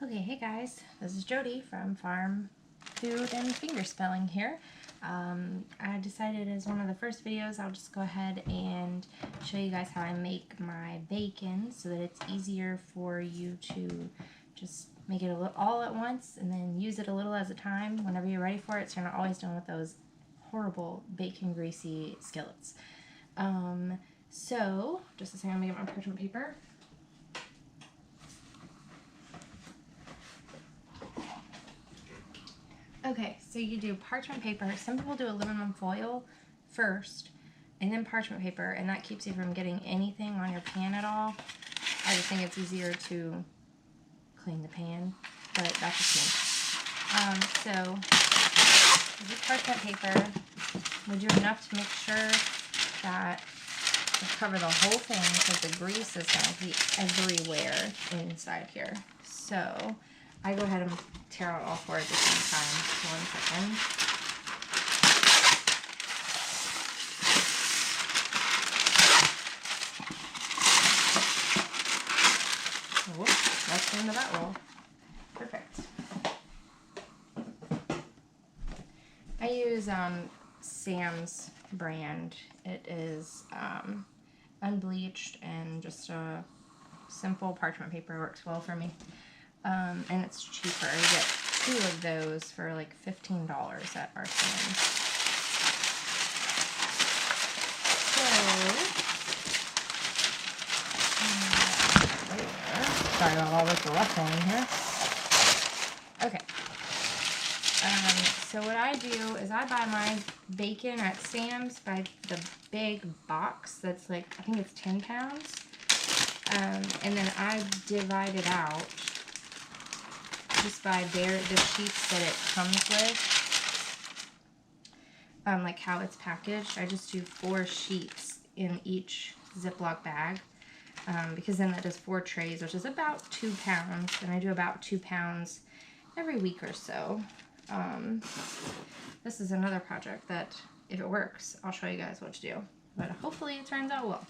Okay, hey guys, this is Jody from Farm Food and Fingerspelling here. I decided as one of the first videos I'll just go ahead and show you guys how I make my bacon so that it's easier for you to just make it all at once and then use it a little at a time whenever you're ready for it, so you're not always done with those horrible bacon greasy skillets. So just a second, I'm gonna get my parchment paper. Okay, so you do parchment paper. Some people do aluminum foil first and then parchment paper, and that keeps you from getting anything on your pan at all. I just think it's easier to clean the pan, but that's just me. So with parchment paper, we do enough to make sure that we cover the whole thing because the grease is going to be everywhere inside here. So I go ahead and tear out all four at the same time. 1 second. Whoops, that's the end of that roll. Perfect. I use Sam's brand. It is unbleached and just a simple parchment paper. Works well for me. And it's cheaper. You get 2 of those for like $15 at our Sam's. Sorry about all this rustling here. Okay. So what I do is I buy my bacon at Sam's by the big box that's like, I think it's 10 pounds. And then I divide it out just by the sheets that it comes with, like how it's packaged. I just do 4 sheets in each Ziploc bag, because then that does 4 trays, which is about 2 pounds, and I do about 2 pounds every week or so. This is another project that, if it works, I'll show you guys what to do, but hopefully it turns out well.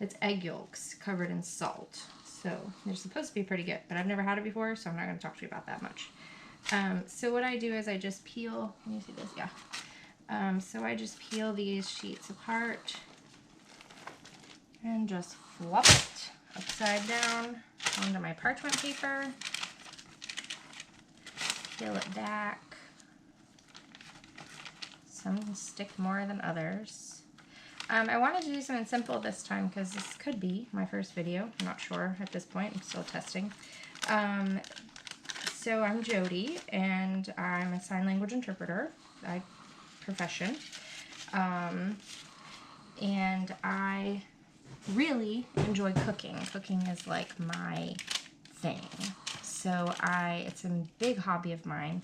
It's egg yolks covered in salt. So they're supposed to be pretty good, but I've never had it before, so I'm not going to talk to you about that much. So what I do is I just peel, can you see this? Yeah. So I just peel these sheets apart and just flop it upside down onto my parchment paper. Peel it back. Some stick more than others. I wanted to do something simple this time because this could be my first video. I'm not sure at this point. I'm still testing. So I'm Jody, and I'm a sign language interpreter by profession. And I really enjoy cooking. Cooking is like my thing. So it's a big hobby of mine.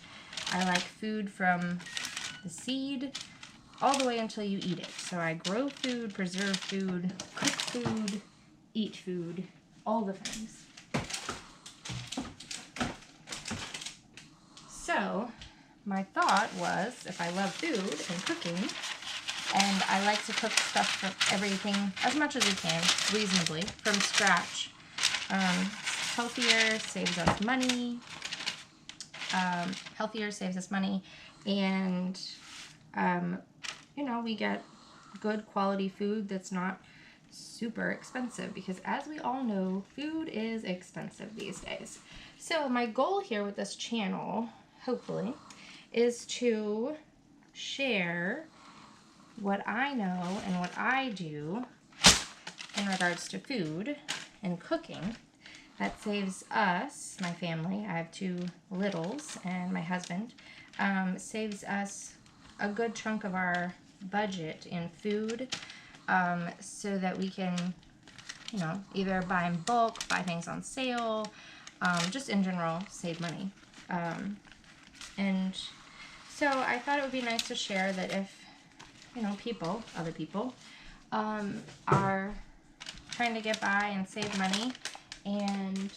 I like food from the seed all the way until you eat it. So I grow food, preserve food, cook food, eat food, all the things. So my thought was, if I love food and cooking, and I like to cook stuff from everything as much as we can, reasonably, from scratch. Healthier, saves us money. And you know, we get good quality food that's not super expensive, because as we all know, food is expensive these days. So my goal here with this channel, hopefully, is to share what I know and what I do in regards to food and cooking that saves us, my family, I have 2 littles and my husband, saves us a good chunk of our budget in food, so that we can, you know, either buy in bulk, buy things on sale, just in general save money. And so I thought it would be nice to share that if, you know, other people, are trying to get by and save money, and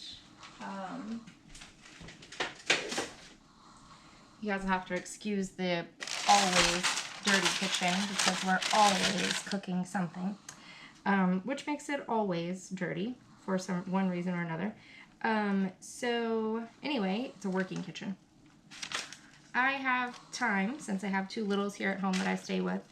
you guys will have to excuse the always dirty kitchen because we're always cooking something, which makes it always dirty for one reason or another. So anyway, it's a working kitchen. I have time, since I have 2 littles here at home that I stay with,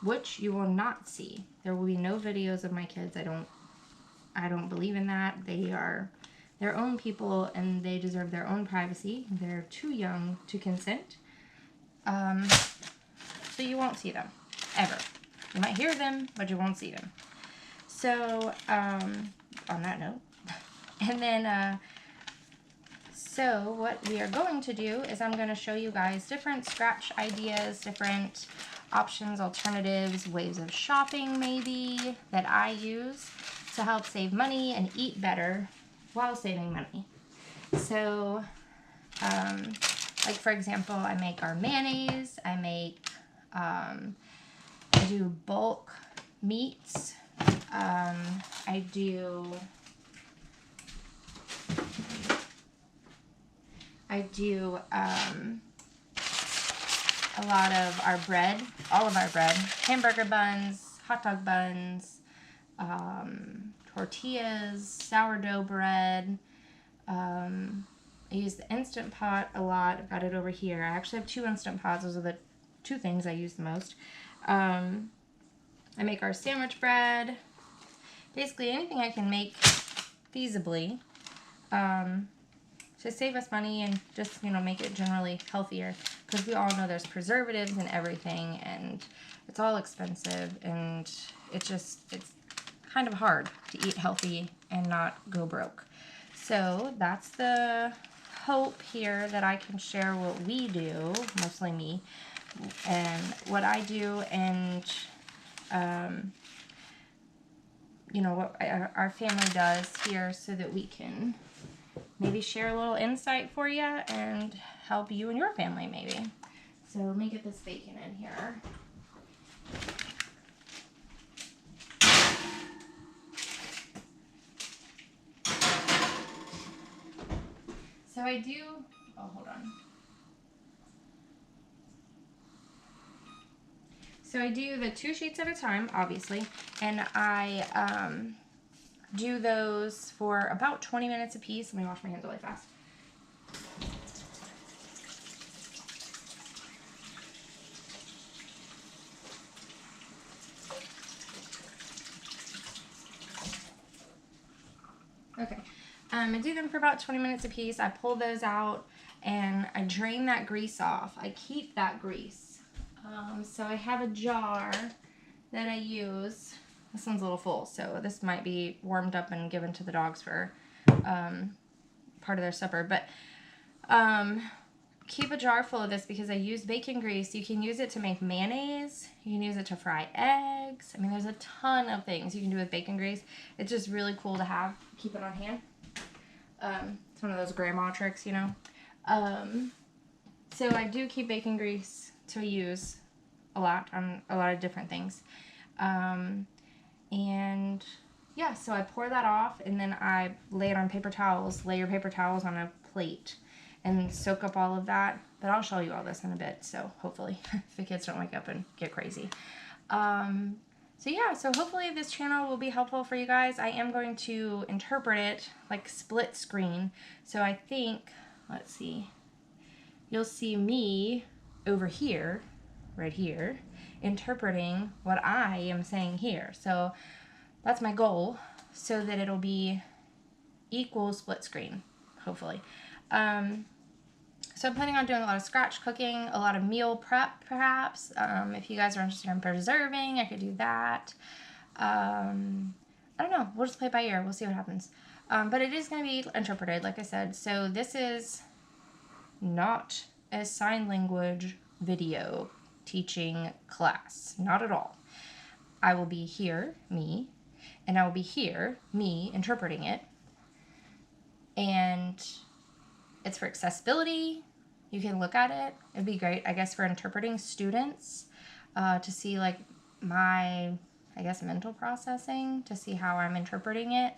which you will not see. There will be no videos of my kids. I don't believe in that. They are their own people and they deserve their own privacy. They're too young to consent. So you won't see them, ever. You might hear them, but you won't see them. So, on that note, and then, so what we are going to do is I'm going to show you guys different scratch ideas, different options, alternatives, ways of shopping maybe that I use to help save money and eat better while saving money. So, like for example, I make our mayonnaise, I do bulk meats, I do a lot of our bread, all of our bread, hamburger buns, hot dog buns, tortillas, sourdough bread. I use the Instant Pot a lot. I've got it over here. I actually have 2 Instant Pots. Those are the 2 things I use the most. I make our sandwich bread. Basically anything I can make feasibly to save us money and just, make it generally healthier. Because we all know there's preservatives and everything, and it's all expensive, and it's kind of hard to eat healthy and not go broke. So that's the hope here, that I can share what we do, mostly me, and what I do, and what our family does here, so that we can maybe share a little insight for you and help you and your family maybe. So let me get this bacon in here. So I do, hold on. So I do the 2 sheets at a time, obviously, and I do those for about 20 minutes a piece. Let me wash my hands really fast. Okay, I do them for about 20 minutes a piece. I pull those out and I drain that grease off. I keep that grease. So I have a jar that I use. This one's a little full, so this might be warmed up and given to the dogs for part of their supper. But keep a jar full of this because I use bacon grease. You can use it to make mayonnaise. You can use it to fry eggs. I mean, there's a ton of things you can do with bacon grease. It's just really cool to have. Keep it on hand. It's one of those grandma tricks, So I do keep bacon grease to use a lot on a lot of different things. And yeah, so I pour that off and then I lay it on paper towels. Lay your paper towels on a plate and soak up all of that. But I'll show you all this in a bit, so hopefully if the kids don't wake up and get crazy. So yeah, so hopefully this channel will be helpful for you guys. I am going to interpret it like split screen. So I think, let's see, you'll see me over here, right here, interpreting what I am saying here. So that's my goal, so that it'll be equal split screen, hopefully. So I'm planning on doing a lot of scratch cooking, a lot of meal prep, perhaps. If you guys are interested in preserving, I could do that. I don't know. We'll just play it by ear. We'll see what happens. But it is going to be interpreted, like I said. So this is not a sign language video teaching class. Not at all. I will be here, me, and I will be here, me, interpreting it. And it's for accessibility. You can look at it. It'd be great, I guess, for interpreting students to see, like, my, I guess, mental processing, to see how I'm interpreting it.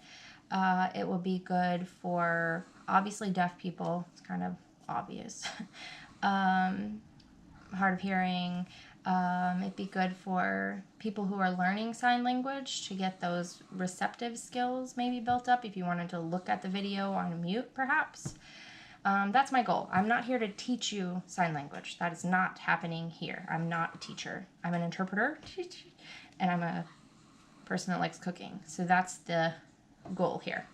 It would be good for, obviously, deaf people. It's kind of obvious. Hard of hearing, It'd be good for people who are learning sign language to get those receptive skills maybe built up if you wanted to look at the video on mute perhaps. That's my goal. I'm not here to teach you sign language. That is not happening here. I'm not a teacher. I'm an interpreter, and I'm a person that likes cooking. So that's the goal here.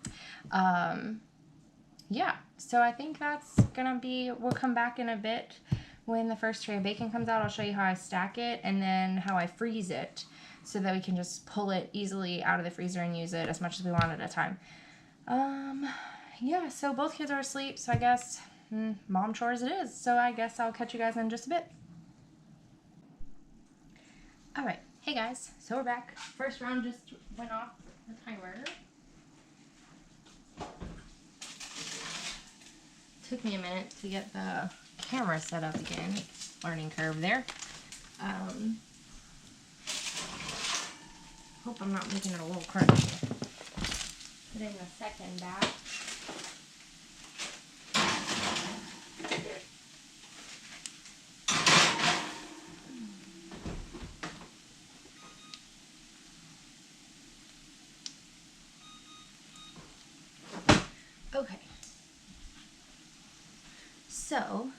Yeah, so I think that's gonna be, we'll come back in a bit when the first tray of bacon comes out. I'll show you how I stack it and then how I freeze it so that we can just pull it easily out of the freezer and use it as much as we want at a time. Yeah, so both kids are asleep, so I guess mom chores it is. So I guess I'll catch you guys in just a bit. All right, hey guys, so we're back. First round just went off the timer. Took me a minute to get the camera set up again. Learning curve there. Hope I'm not making it a little crunchy. Put in the second batch. Okay. So,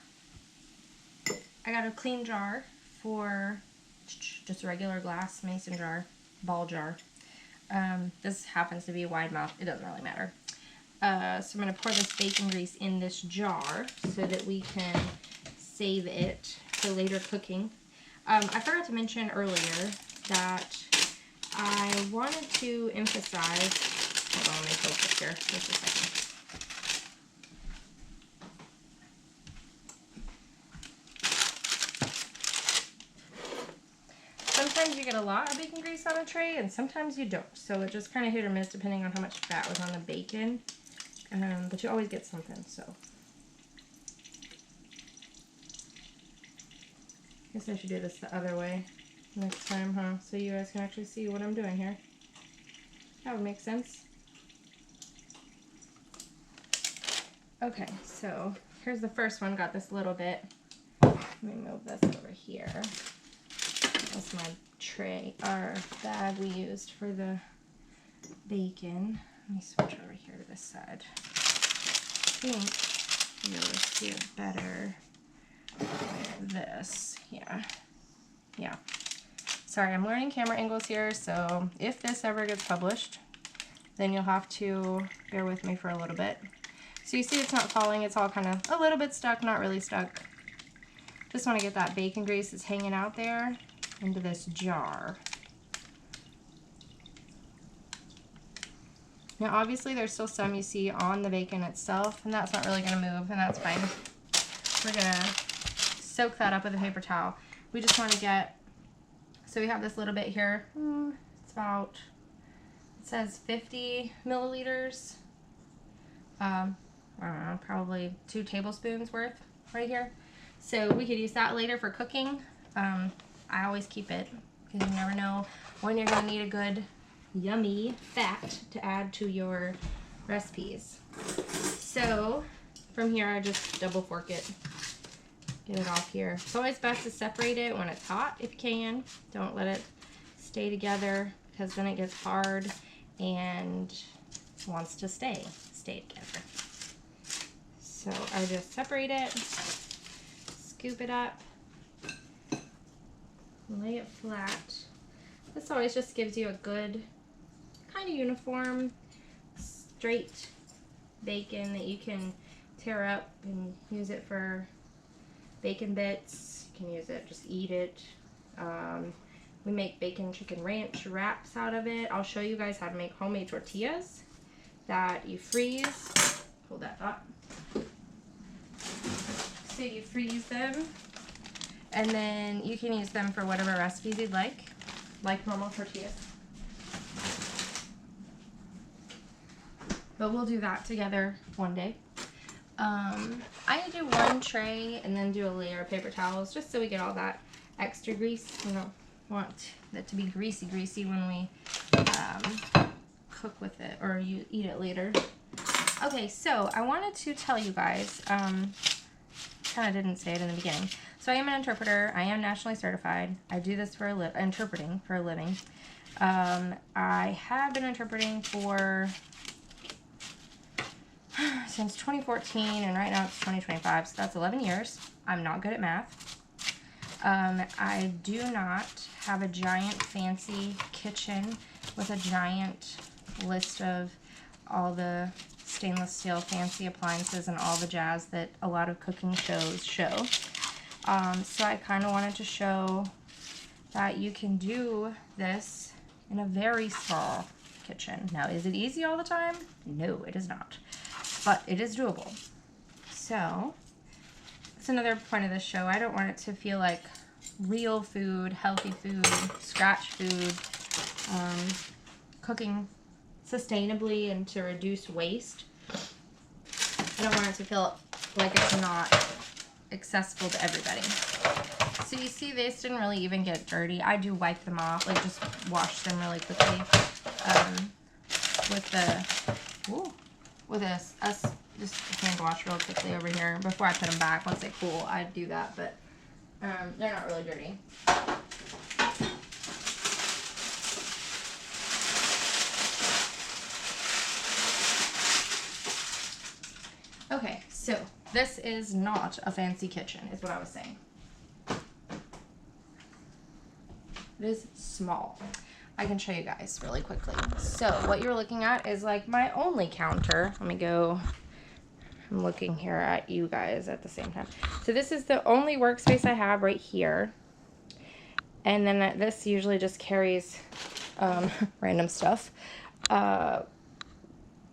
I got a clean jar for just a regular glass mason jar, ball jar. This happens to be a wide mouth. It doesn't really matter. So I'm going to pour this bacon grease in this jar so that we can save it for later cooking. I forgot to mention earlier that I wanted to emphasize, hold on, let me focus here just a second. Sometimes you get a lot of bacon grease on a tray and sometimes you don't. So it just kind of hit or miss depending on how much fat was on the bacon. But you always get something, so. I guess I should do this the other way next time, huh? So you guys can actually see what I'm doing here. That would make sense. Okay, so here's the first one. Got this little bit. Let me move this over here. That's my tray, our bag we used for the bacon. Let me switch over here to this side. I think you'll see it better with this. Yeah. Sorry, I'm learning camera angles here, so if this ever gets published, then you'll have to bear with me for a little bit. So you see it's not falling, it's all kind of a little bit stuck, not really stuck. Just want to get that bacon grease that's hanging out there into this jar. Now obviously there's still some you see on the bacon itself, and that's not really going to move, and that's fine. We're going to soak that up with a paper towel. We just want to get, so we have this little bit here. It's about, it says 50 milliliters. I don't know, probably 2 tablespoons worth right here. So we could use that later for cooking. I always keep it because you never know when you're going to need a good, yummy fat to add to your recipes. So from here, I just double fork it, get it off here. It's always best to separate it when it's hot if you can. Don't let it stay together because then it gets hard and wants to stay together. So I just separate it, scoop it up, lay it flat. This always just gives you a good kind of uniform, straight bacon that you can tear up and use it for bacon bits. You can use it, just eat it. We make bacon chicken ranch wraps out of it. I'll show you guys how to make homemade tortillas that you freeze. Hold that thought. So you freeze them, and then you can use them for whatever recipes you'd like normal tortillas. But we'll do that together one day. I do one tray and then do a layer of paper towels just so we get all that extra grease. We don't want it to be greasy when we cook with it or you eat it later. Okay, so I wanted to tell you guys, kind of didn't say it in the beginning, So I am an interpreter. I am nationally certified. I do this for interpreting for a living. I have been interpreting for since 2014, and right now it's 2025, so that's 11 years. I'm not good at math. I do not have a giant fancy kitchen with a giant list of all the stainless steel fancy appliances and all the jazz that a lot of cooking shows show. So I kind of wanted to show that you can do this in a very small kitchen. Now, is it easy all the time? No, it is not. But it is doable. So, that's another point of this show. I don't want it to feel like real food, healthy food, scratch food, cooking sustainably and to reduce waste. I don't want it to feel like it's not accessible to everybody. So you see, these didn't really even get dirty. I do wipe them off, like just wash them really quickly with this just hand wash real quickly over here before I put them back. Once they cool, I do that, but they're not really dirty. Okay, so this is not a fancy kitchen, is what I was saying. It is small. I can show you guys really quickly. So what you're looking at is like my only counter. Let me go. I'm looking here at you guys at the same time. So this is the only workspace I have right here. And then this usually just carries random stuff.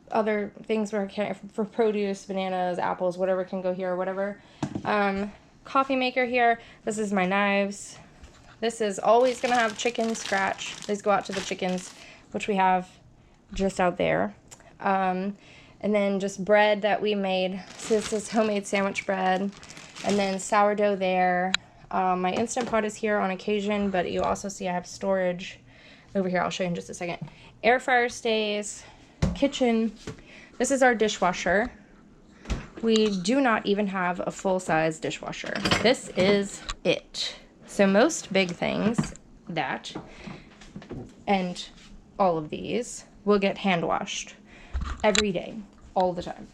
Other things for produce, bananas, apples, whatever can go here or whatever. Coffee maker here. This is my knives. This is always going to have chicken scratch. These go out to the chickens, which we have just out there. And then just bread that we made. So this is homemade sandwich bread. And then sourdough there. My Instant Pot is here on occasion, but you also see I have storage over here. I'll show you in just a second. Air fryer stays. Kitchen. This is our dishwasher. We do not even have a full-size dishwasher. This is it. So most big things and all of these will get hand washed every day, all the time.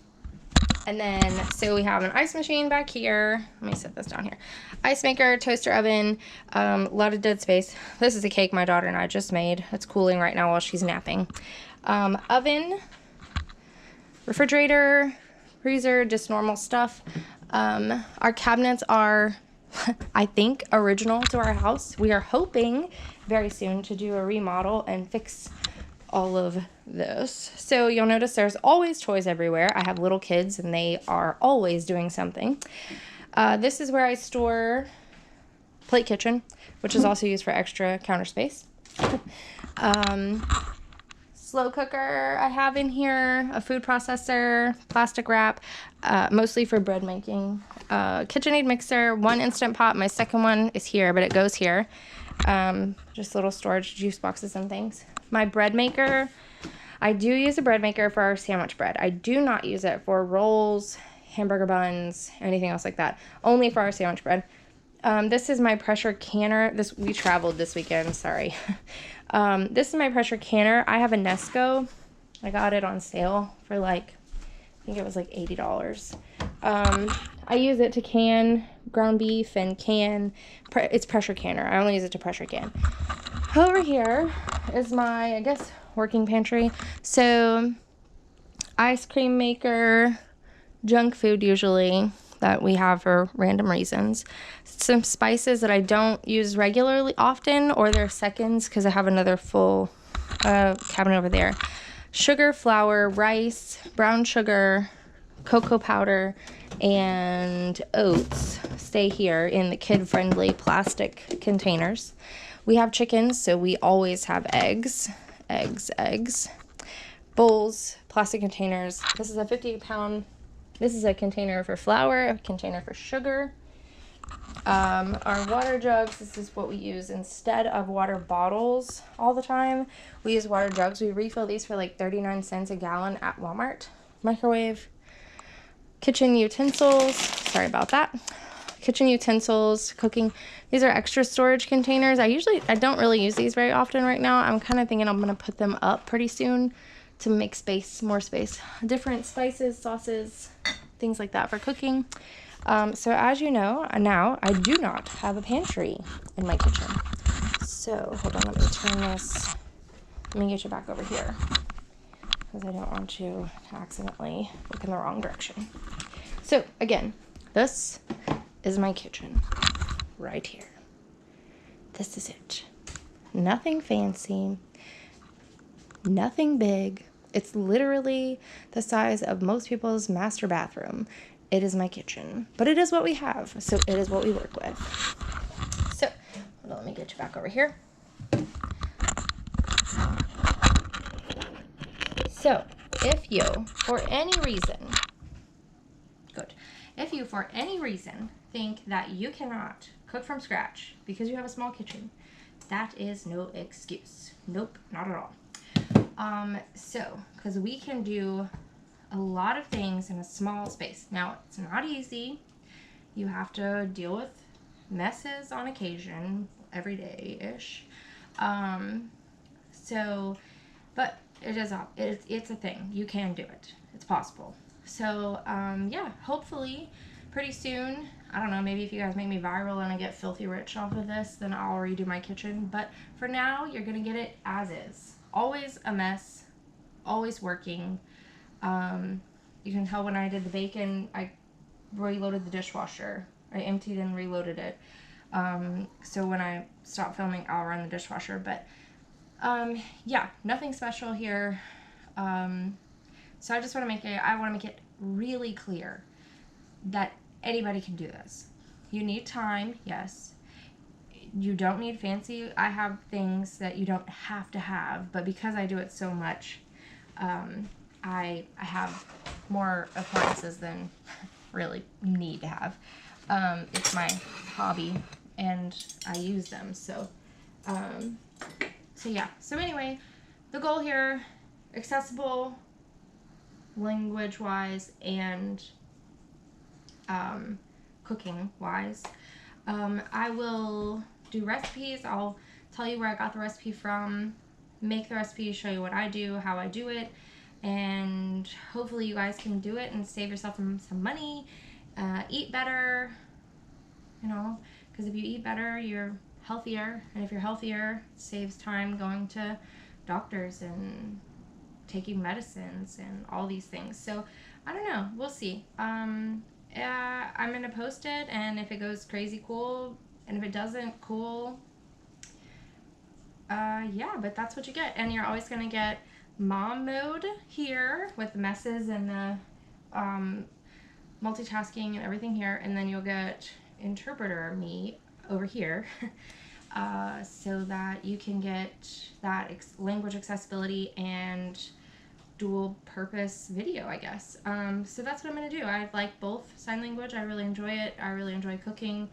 And then, so we have an ice machine back here. Let me set this down here. Ice maker, toaster oven, a lot of dead space. This is a cake my daughter and I just made. It's cooling right now while she's napping. Oven, refrigerator, freezer, just normal stuff. Our cabinets are, I think, original to our house. We are hoping very soon to do a remodel and fix all of this. So you'll notice there's always toys everywhere. I have little kids and they are always doing something. This is where I store plate kitchen, which is also used for extra counter space. Slow cooker I have in here, a food processor, plastic wrap, mostly for bread making. KitchenAid mixer, one Instant Pot. My second one is here, but it goes here. Just little storage juice boxes and things. My bread maker, I do use a bread maker for our sandwich bread. I do not use it for rolls, hamburger buns, anything else like that. Only for our sandwich bread. This is my pressure canner. We traveled this weekend, sorry. This is my pressure canner. I have a Nesco. I got it on sale for like, I think it was like $80. I use it to can ground beef and it's pressure canner. I only use it to pressure can. Over here is my, I guess, working pantry. So, ice cream maker, junk food usually that we have for random reasons. Some spices that I don't use regularly often, or they're seconds because I have another full cabinet over there. Sugar, flour, rice, brown sugar, cocoa powder, and oats stay here in the kid-friendly plastic containers. We have chickens, so we always have eggs. Bowls, plastic containers. This is a 50-pound. This is a container for flour, a container for sugar. Our water jugs, this is what we use instead of water bottles all the time. We use water jugs. We refill these for like 39 cents a gallon at Walmart. Microwave. Kitchen utensils. Sorry about that. kitchen utensils, cooking. These are extra storage containers. I don't really use these very often right now. I'm kind of thinking I'm going to put them up pretty soon to make space, more space. Different spices, sauces, things like that for cooking. So as you know, now I do not have a pantry in my kitchen. So hold on, let me turn this. Let me get you back over here because I don't want you to accidentally look in the wrong direction. So again, this is my kitchen right here. This is it. Nothing fancy, nothing big. It's literally the size of most people's master bathroom. It is my kitchen, but it is what we have, so it is what we work with. So, hold on, let me get you back over here. So, if you, for any reason, think that you cannot cook from scratch because you have a small kitchen, that is no excuse. Nope, not at all. Because we can do a lot of things in a small space. Now, it's not easy. You have to deal with messes on occasion, every day-ish. But it's a thing. You can do it. It's possible. So, yeah, hopefully pretty soon, I don't know, maybe if you guys make me viral and I get filthy rich off of this, then I'll redo my kitchen. But for now, you're going to get it as is. Always a mess. Always working. You can tell when I did the bacon, I reloaded the dishwasher. I emptied and reloaded it. So when I stop filming, I'll run the dishwasher. But, yeah, nothing special here. So I just want to make it really clear that anybody can do this. You need time, yes. You don't need fancy. I have things that you don't have to have, but because I do it so much, I have more appliances than really need to have. It's my hobby, and I use them. So yeah. So anyway, the goal here, accessible, language-wise, and cooking-wise. I will do recipes. I'll tell you where I got the recipe from, make the recipe, show you what I do, how I do it, and hopefully you guys can do it and save yourself some money, eat better, because if you eat better, you're healthier, and if you're healthier, it saves time going to doctors and taking medicines and all these things. So I don't know, we'll see. I'm gonna post it, and if it goes crazy, cool, and if it doesn't, cool. Yeah, but that's what you get. And you're always gonna get mom mode here with the messes and the multitasking and everything here, and then you'll get interpreter me over here. So that you can get that language accessibility and dual purpose video, I guess. So that's what I'm going to do. I like both sign language. I really enjoy it. I really enjoy cooking.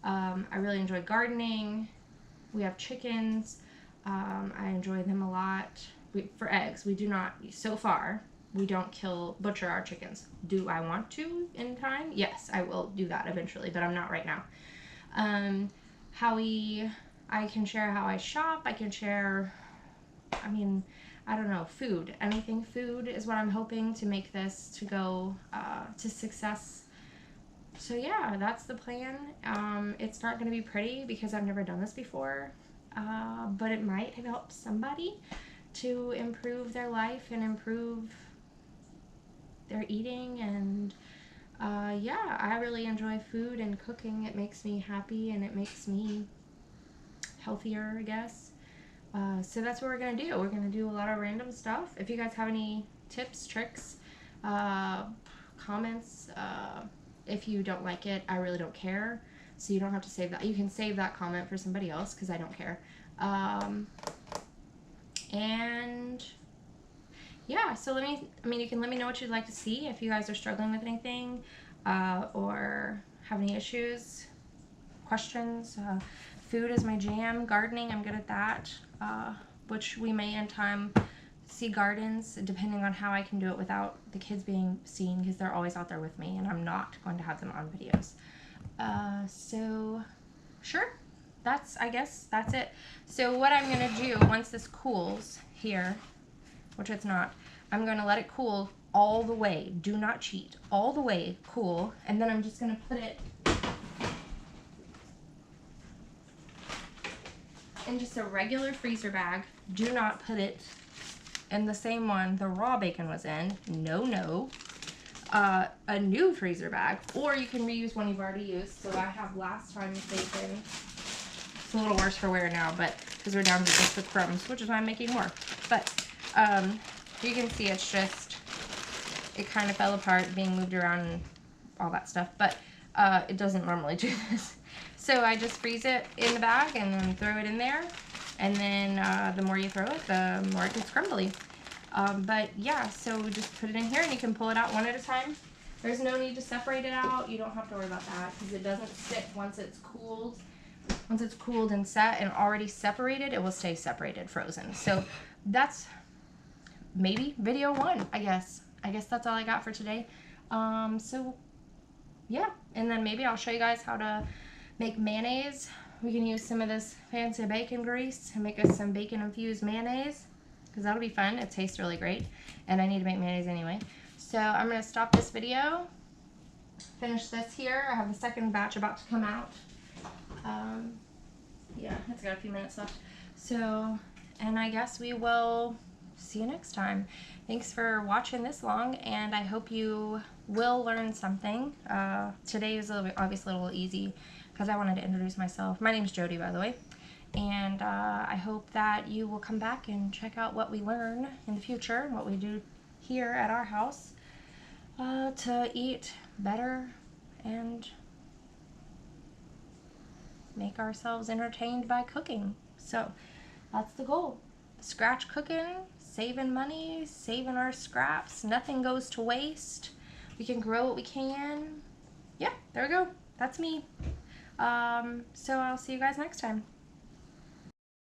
I really enjoy gardening. We have chickens. I enjoy them a lot. For eggs, we do not, so far, we don't butcher our chickens. Do I want to in time? Yes, I will do that eventually, but I'm not right now. I can share how I shop. I can share, I don't know, food. Anything food is what I'm hoping to make this to go to success. So yeah, that's the plan. It's not going to be pretty because I've never done this before, but it might have helped somebody to improve their life and improve their eating. And yeah, I really enjoy food and cooking. It makes me happy and it makes me healthier, I guess. So that's what we're going to do. We're going to do a lot of random stuff. If you guys have any tips, tricks, comments, if you don't like it, I really don't care. So you don't have to save that. You can save that comment for somebody else because I don't care. And yeah, so you can let me know what you'd like to see if you guys are struggling with anything or have any issues, questions. Food is my jam. Gardening, I'm good at that, which we may in time see gardens depending on how I can do it without the kids being seen because they're always out there with me and I'm not going to have them on videos. So sure, I guess that's it. So what I'm gonna do once this cools here, which it's not, I'm gonna let it cool all the way. Do not cheat. All the way cool, and then I'm just gonna put it in just a regular freezer bag. Do not put it in the same one the raw bacon was in. No, no. A new freezer bag, or you can reuse one you've already used. So I have last time's bacon. It's a little worse for wear now, but because we're down to just the crumbs, which is why I'm making more. But you can see it's just, it kind of fell apart being moved around and all that stuff, but it doesn't normally do this. So I just freeze it in the bag and then throw it in there, and then the more you throw it, the more it gets crumbly. But yeah, so just put it in here and you can pull it out one at a time. There's no need to separate it out. You don't have to worry about that because it doesn't stick once it's cooled. Once it's cooled and set and already separated, it will stay separated, frozen. So that's maybe video 1, I guess. I guess that's all I got for today. So yeah, and then maybe I'll show you guys how to make mayonnaise. We can use some of this fancy bacon grease and make us some bacon infused mayonnaise, because that'll be fun. It tastes really great, and I need to make mayonnaise anyway. So I'm going to stop this video, finish this here. I have the second batch about to come out. Yeah, it's got a few minutes left. So, and I guess we will see you next time. Thanks for watching this long, and I hope you will learn something. Today is obviously a little easy because I wanted to introduce myself. My name's Jody, by the way. And I hope that you will come back and check out what we learn in the future, what we do here at our house to eat better and make ourselves entertained by cooking. So that's the goal. Scratch cooking, saving money, saving our scraps. Nothing goes to waste. We can grow what we can. Yeah, there we go. That's me. So I'll see you guys next time.